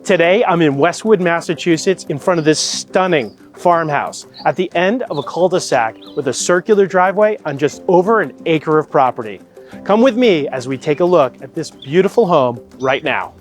Today, I'm in Westwood, Massachusetts, in front of this stunning farmhouse at the end of a cul-de-sac with a circular driveway on just over an acre of property. Come with me as we take a look at this beautiful home right now.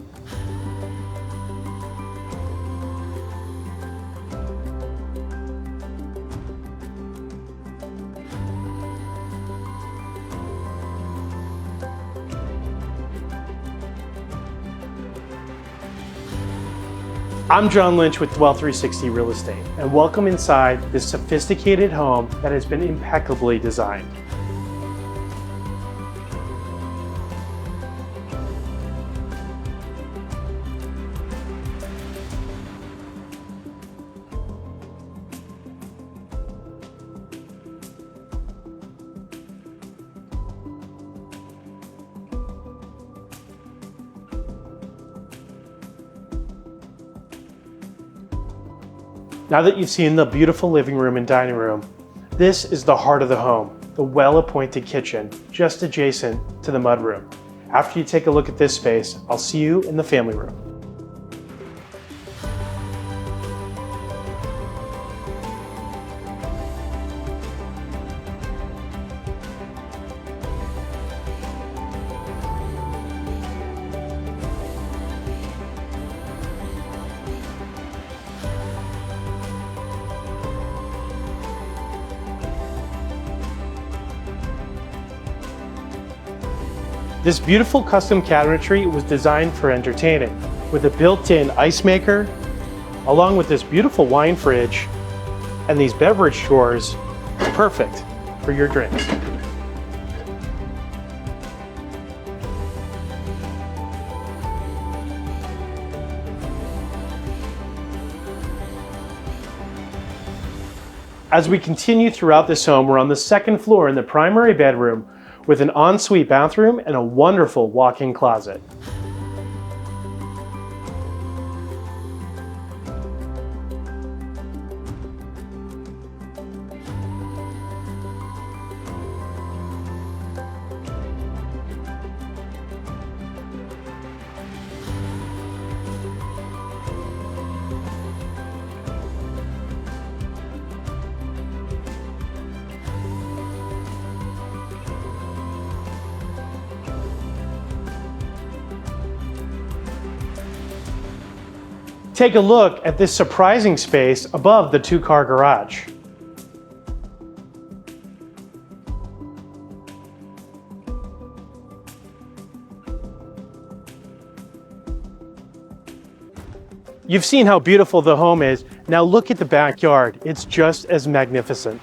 I'm John Lynch with Dwell360 Real Estate, and welcome inside this sophisticated home that has been impeccably designed. Now that you've seen the beautiful living room and dining room, this is the heart of the home, the well-appointed kitchen, just adjacent to the mudroom. After you take a look at this space, I'll see you in the family room. This beautiful custom cabinetry was designed for entertaining, with a built-in ice maker, along with this beautiful wine fridge, and these beverage drawers, perfect for your drinks. As we continue throughout this home, we're on the second floor in the primary bedroom, with an ensuite bathroom and a wonderful walk-in closet. Take a look at this surprising space above the two-car garage. You've seen how beautiful the home is. Now look at the backyard. It's just as magnificent.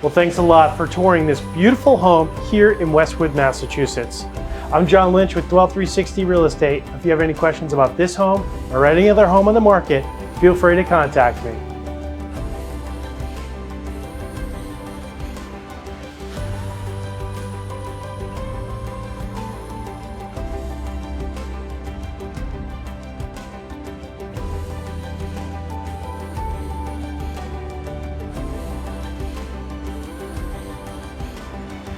Well, thanks a lot for touring this beautiful home here in Westwood, Massachusetts. I'm John Lynch with Dwell360 Real Estate. If you have any questions about this home or any other home on the market, feel free to contact me.